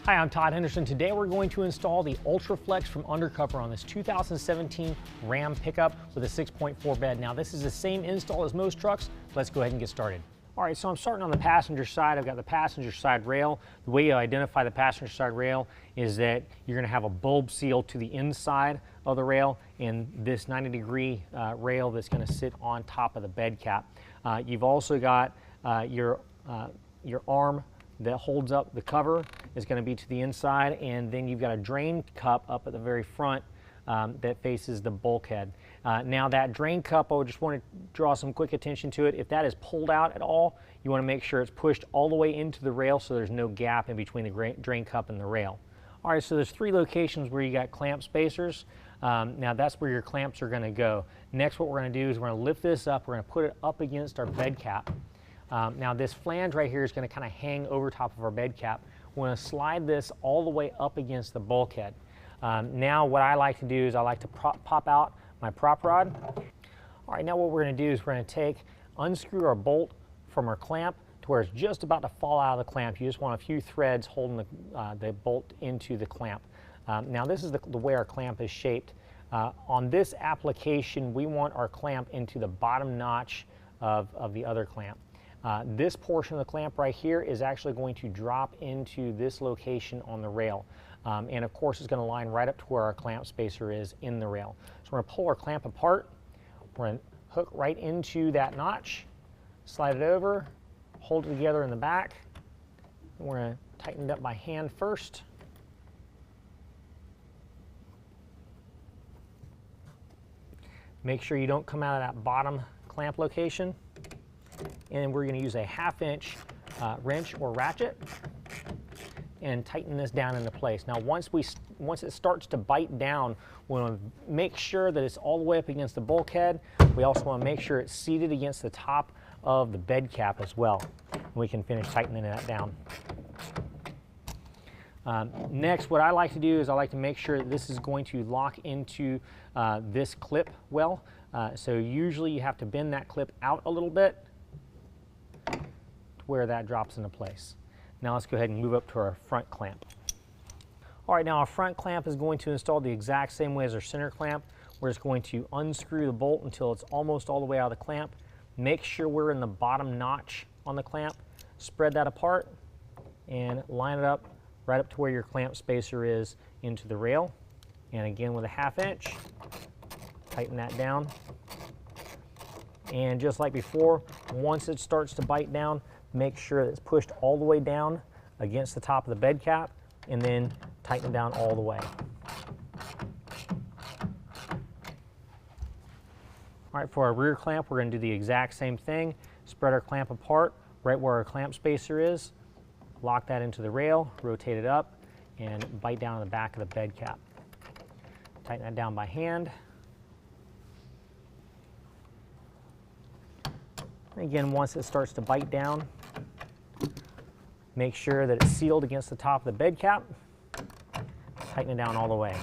Hi, I'm Todd Henderson. Today we're going to install the UltraFlex from UnderCover on this 2017 Ram pickup with a 6.4 bed. Now this is the same install as most trucks. Let's go ahead and get started. All right, so I'm starting on the passenger side. I've got the passenger side rail. The way you identify the passenger side rail is that you're going to have a bulb seal to the inside of the rail and this 90-degree rail that's going to sit on top of the bed cap. You've also got your arm that holds up the cover is going to be to the inside, and then you've got a drain cup up at the very front that faces the bulkhead. Now that drain cup, I just want to draw some quick attention to it. If that is pulled out at all, you want to make sure it's pushed all the way into the rail so there's no gap in between the drain cup and the rail. All right, so there's 3 locations where you got clamp spacers. Now that's where your clamps are going to go. Next, what we're going to do is we're going to lift this up. We're going to put it up against our bed cap. Now this flange right here is going to kind of hang over top of our bed cap. We're going to slide this all the way up against the bulkhead. Now what I like to do is I like to pop out my prop rod. All right, now what we're going to do is we're going to unscrew our bolt from our clamp to where it's just about to fall out of the clamp. You just want a few threads holding the bolt into the clamp. Now this is the way our clamp is shaped. On this application, we want our clamp into the bottom notch of the other clamp. This portion of the clamp right here is actually going to drop into this location on the rail. And of course it's going to line right up to where our clamp spacer is in the rail. So we're going to pull our clamp apart, we're going to hook right into that notch, slide it over, hold it together in the back, and we're going to tighten it up by hand first. Make sure you don't come out of that bottom clamp location. And we're going to use a 1/2 inch wrench or ratchet and tighten this down into place. Now once it starts to bite down, we want to make sure that it's all the way up against the bulkhead. We also want to make sure it's seated against the top of the bed cap as well. And we can finish tightening that down. Next, what I like to do is I like to make sure that this is going to lock into this clip well. So usually you have to bend that clip out a little bit to where that drops into place. Now let's go ahead and move up to our front clamp. All right, now our front clamp is going to install the exact same way as our center clamp. We're just going to unscrew the bolt until it's almost all the way out of the clamp. Make sure we're in the bottom notch on the clamp. Spread that apart and line it up right up to where your clamp spacer is into the rail. And again with a 1/2 inch, tighten that down. And just like before, once it starts to bite down, make sure that it's pushed all the way down against the top of the bed cap and then tighten it down all the way. All right, for our rear clamp, we're going to do the exact same thing. Spread our clamp apart right where our clamp spacer is. Lock that into the rail, rotate it up, and bite down on the back of the bed cap. Tighten that down by hand. Again, once it starts to bite down, make sure that it's sealed against the top of the bed cap. Tighten it down all the way.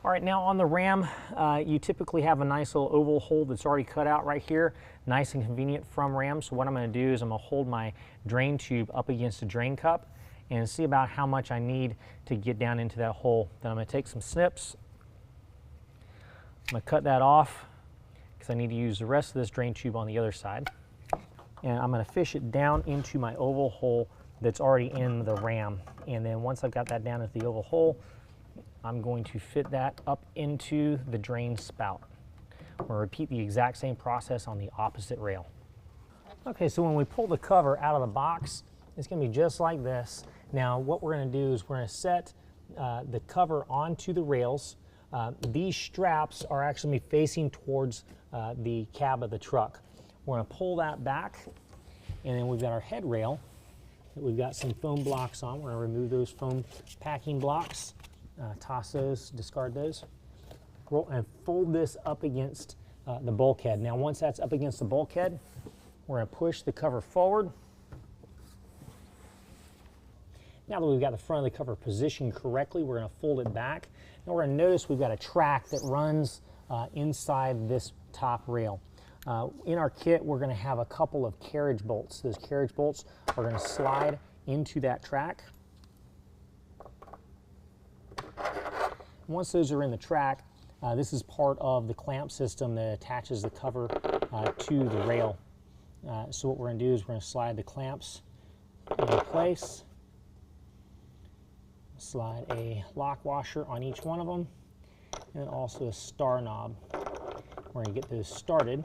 All right, now on the Ram, you typically have a nice little oval hole that's already cut out right here. Nice and convenient from Ram. So what I'm going to do is I'm going to hold my drain tube up against the drain cup and see about how much I need to get down into that hole. Then I'm going to take some snips. I'm going to cut that off because I need to use the rest of this drain tube on the other side. And I'm going to fish it down into my oval hole that's already in the Ram. And then once I've got that down into the oval hole, I'm going to fit that up into the drain spout. We're going to repeat the exact same process on the opposite rail. Okay, so when we pull the cover out of the box, it's going to be just like this. Now what we're going to do is we're going to set the cover onto the rails. These straps are actually facing towards the cab of the truck. We're going to pull that back, and then we've got our head rail that we've got some foam blocks on. We're going to remove those foam packing blocks, toss those, discard those, roll and fold this up against the bulkhead. Now once that's up against the bulkhead, we're going to push the cover forward. Now that we've got the front of the cover positioned correctly, we're going to fold it back. Now we're going to notice we've got a track that runs inside this top rail. In our kit, we're going to have a couple of carriage bolts. Those carriage bolts are going to slide into that track. Once those are in the track, this is part of the clamp system that attaches the cover to the rail. So what we're going to do is we're going to slide the clamps into place, slide a lock washer on each one of them, and also a star knob. We're going to get those started.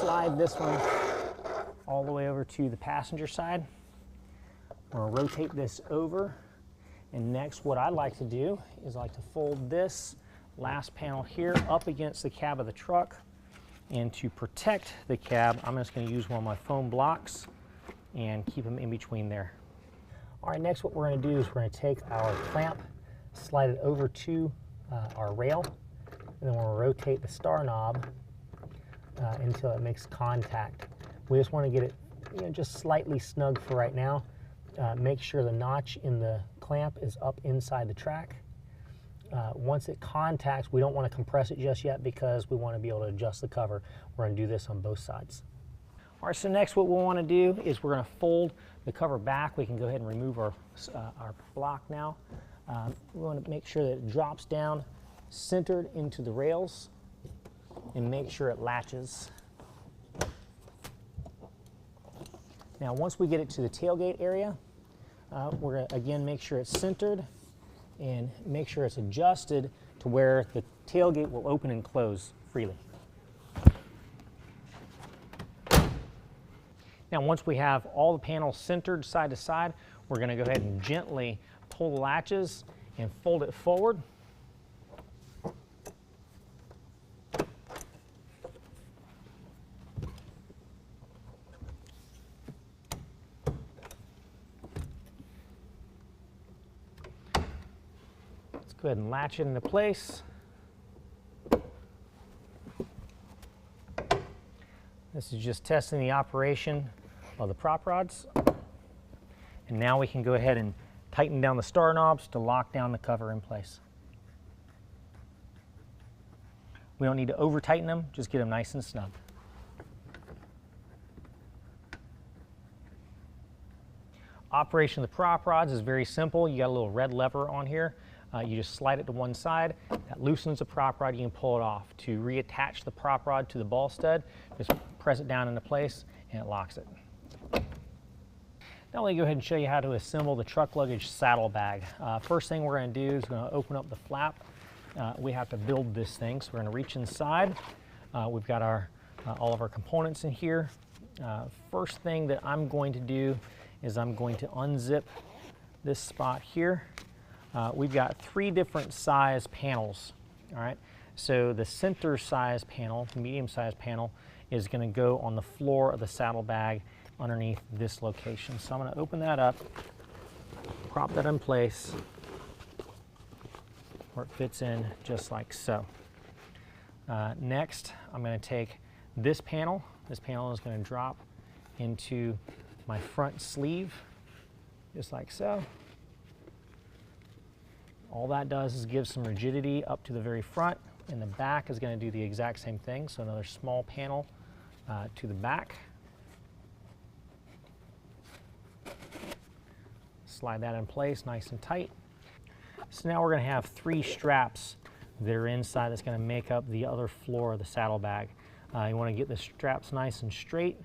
Slide this one all the way over to the passenger side. We're going to rotate this over, and next what I like to do is I like to fold this last panel here up against the cab of the truck, and to protect the cab I'm just going to use one of my foam blocks and keep them in between there. All right, next what we're going to do is we're going to take our clamp, slide it over to our rail, and then we'll rotate the star knob until it makes contact. We just want to get it, just slightly snug for right now. Make sure the notch in the clamp is up inside the track. Once it contacts, we don't want to compress it just yet because we want to be able to adjust the cover. We're going to do this on both sides. All right, so next what we'll want to do is we're going to fold the cover back. We can go ahead and remove our block now. We want to make sure that it drops down, centered into the rails, and make sure it latches. Now once we get it to the tailgate area, we're going to again make sure it's centered and make sure it's adjusted to where the tailgate will open and close freely. Now once we have all the panels centered side to side, we're going to go ahead and gently pull the latches and fold it forward. Go ahead and latch it into place. This is just testing the operation of the prop rods. And now we can go ahead and tighten down the star knobs to lock down the cover in place. We don't need to over tighten them, just get them nice and snug. Operation of the prop rods is very simple. You got a little red lever on here. You just slide it to one side, that loosens the prop rod, you can pull it off. To reattach the prop rod to the ball stud, just press it down into place and it locks it. Now let me go ahead and show you how to assemble the truck luggage saddlebag. First thing we're going to do is we're going to open up the flap. We have to build this thing, so we're going to reach inside. We've got all of our components in here. First thing that I'm going to do is I'm going to unzip this spot here. We've got 3 different size panels, all right? So the center size panel, the medium size panel, is going to go on the floor of the saddlebag underneath this location. So I'm going to open that up, prop that in place where it fits in just like so. Next, I'm going to take this panel. This panel is going to drop into my front sleeve just like so. All that does is give some rigidity up to the very front, and the back is going to do the exact same thing. So another small panel to the back. Slide that in place nice and tight. So now we're going to have 3 straps that are inside that's going to make up the other floor of the saddlebag. You want to get the straps nice and straight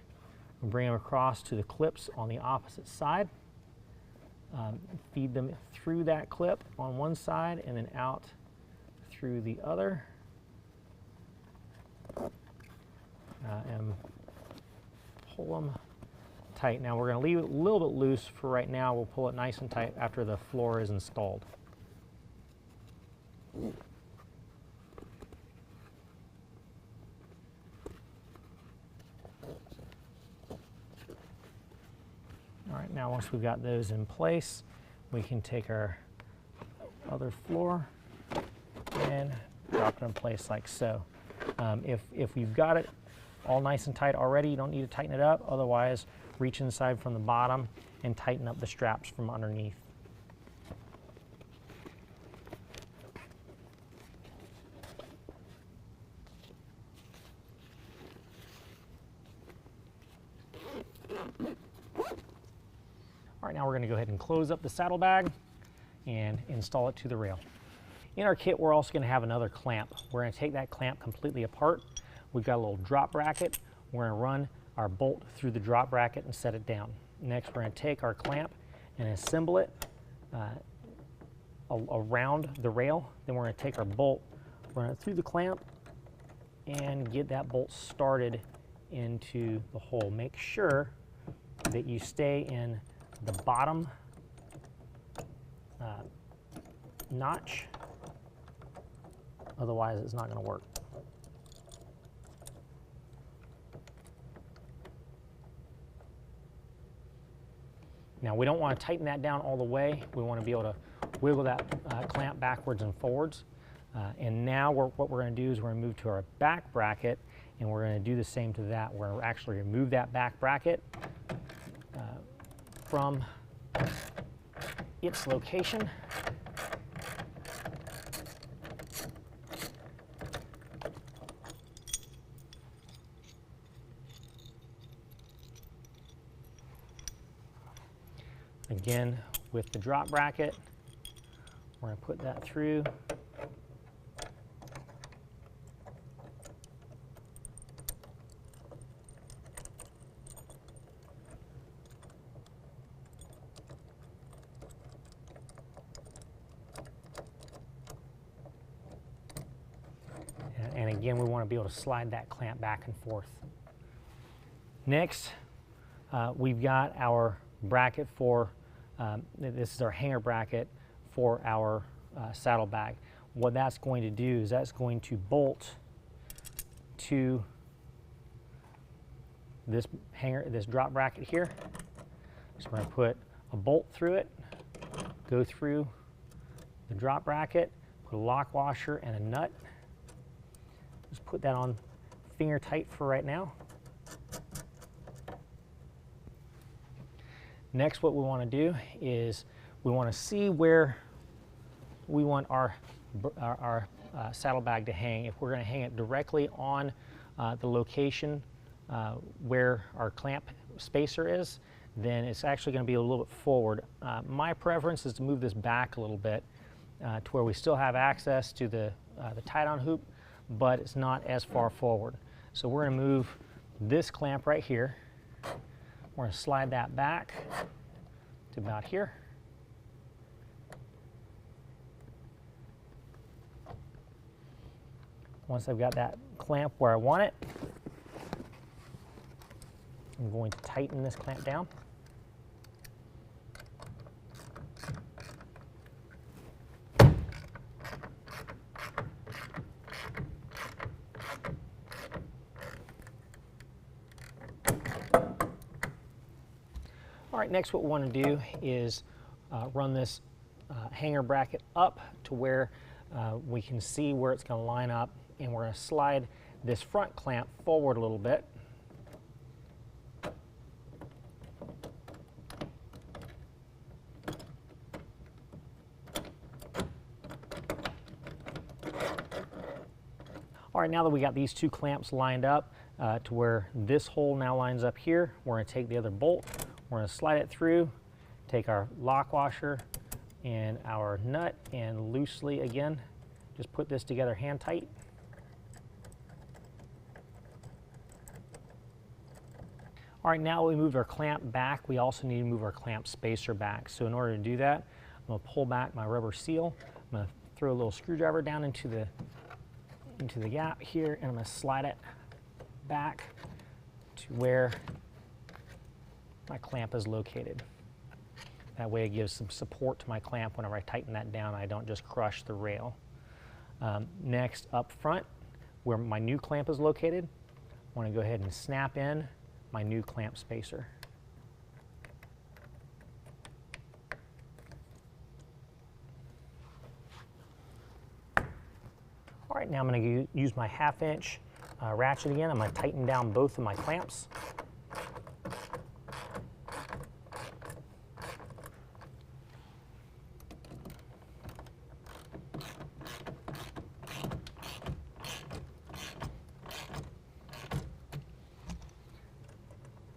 and bring them across to the clips on the opposite side. Feed them through that clip on one side and then out through the other. And pull them tight. Now we're going to leave it a little bit loose for right now. We'll pull it nice and tight after the floor is installed. All right, now once we've got those in place, we can take our other floor and drop it in place like so. If you've got it all nice and tight already, you don't need to tighten it up. Otherwise, reach inside from the bottom and tighten up the straps from underneath. All right, now we're going to go ahead and close up the saddlebag and install it to the rail. In our kit, we're also going to have another clamp. We're going to take that clamp completely apart. We've got a little drop bracket. We're going to run our bolt through the drop bracket and set it down. Next, we're going to take our clamp and assemble it around the rail. Then we're going to take our bolt, run it through the clamp, and get that bolt started into the hole. Make sure that you stay in the bottom notch, otherwise it's not going to work. Now we don't want to tighten that down all the way. We want to be able to wiggle that clamp backwards and forwards. And now what we're going to do is we're going to move to our back bracket, and we're going to do the same to that. We're going to actually remove that back bracket from its location. Again, with the drop bracket, we're going to put that through. And again, we want to be able to slide that clamp back and forth. Next, we've got our bracket for, this is our hanger bracket for our saddlebag. What that's going to do is that's going to bolt to this hanger, this drop bracket here. So we're going to put a bolt through it, go through the drop bracket, put a lock washer and a nut. Just put that on finger tight for right now. Next, what we want to do is we want to see where we want our saddlebag to hang. If we're going to hang it directly on the location where our clamp spacer is, then it's actually going to be a little bit forward. My preference is to move this back a little bit to where we still have access to the tie-down hoop, but it's not as far forward. So we're going to move this clamp right here. We're going to slide that back to about here. Once I've got that clamp where I want it, I'm going to tighten this clamp down. All right, next what we want to do is run this hanger bracket up to where we can see where it's going to line up, and we're going to slide this front clamp forward a little bit. All right, now that we got these two clamps lined up to where this hole now lines up here, we're going to take the other bolt, we're going to slide it through, take our lock washer and our nut, and loosely again just put this together hand tight. All right, now we moved our clamp back, we also need to move our clamp spacer back. So in order to do that, I'm going to pull back my rubber seal, I'm going to throw a little screwdriver down into the gap here, and I'm going to slide it back to where my clamp is located. That way it gives some support to my clamp whenever I tighten that down. I don't just crush the rail. Next, up front, where my new clamp is located, I want to go ahead and snap in my new clamp spacer. All right, now I'm going to use my 1/2 inch ratchet again. I'm going to tighten down both of my clamps.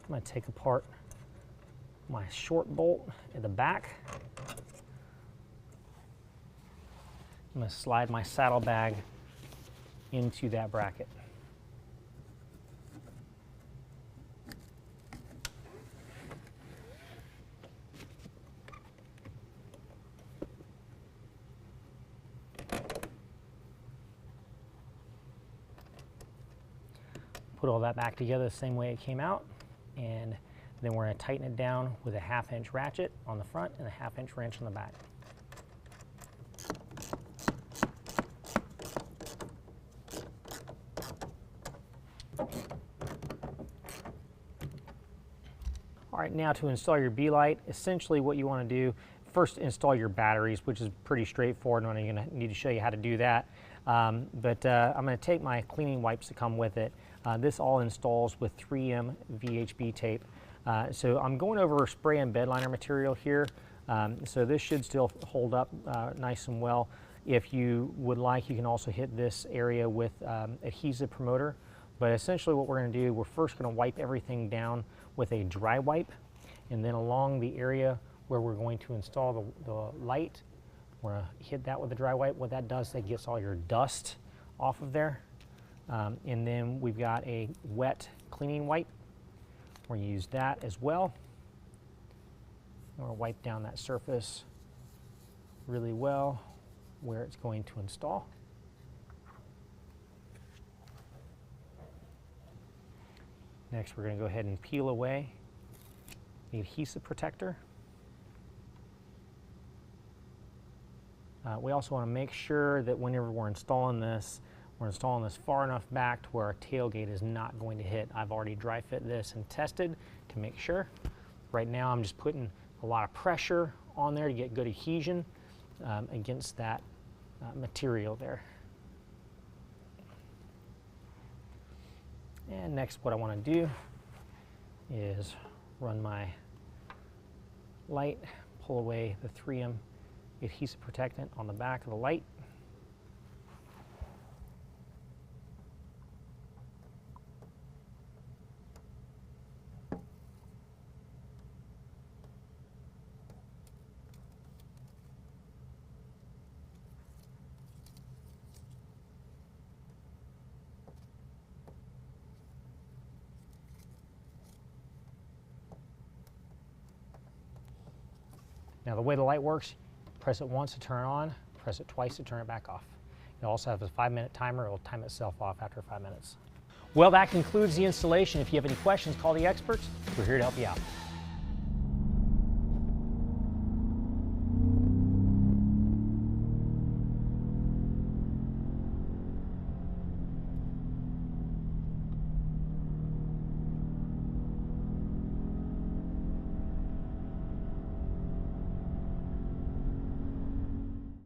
I'm going to take apart my short bolt at the back. I'm going to slide my saddlebag into that bracket. Put all that back together the same way it came out, and then we're going to tighten it down with a 1/2 inch ratchet on the front and a 1/2 inch wrench on the back. All right, now to install your B-light, essentially what you want to do, first install your batteries, which is pretty straightforward, and I'm going to need to show you how to do that. I'm going to take my cleaning wipes that come with it. This all installs with 3M VHB tape. So I'm going over spray and bed liner material here. So this should still hold up nice and well. If you would like, you can also hit this area with adhesive promoter. But essentially what we're going to do, we're first going to wipe everything down with a dry wipe, and then along the area where we're going to install the light, we're going to hit that with a dry wipe. What that does, that gets all your dust off of there. And then we've got a wet cleaning wipe. We're going to use that as well. And we'll wipe down that surface really well where it's going to install. Next, we're going to go ahead and peel away the adhesive protector. We also want to make sure that whenever we're installing this far enough back to where our tailgate is not going to hit. I've already dry fit this and tested to make sure. Right now I'm just putting a lot of pressure on there to get good adhesion against that material there. And next what I want to do is run my light, pull away the 3M adhesive protectant on the back of the light. Now the way the light works, press it once to turn it on, press it twice to turn it back off. It also has a 5-minute timer. It will time itself off after 5 minutes. Well, that concludes the installation. If you have any questions, call the experts. We're here to help you out.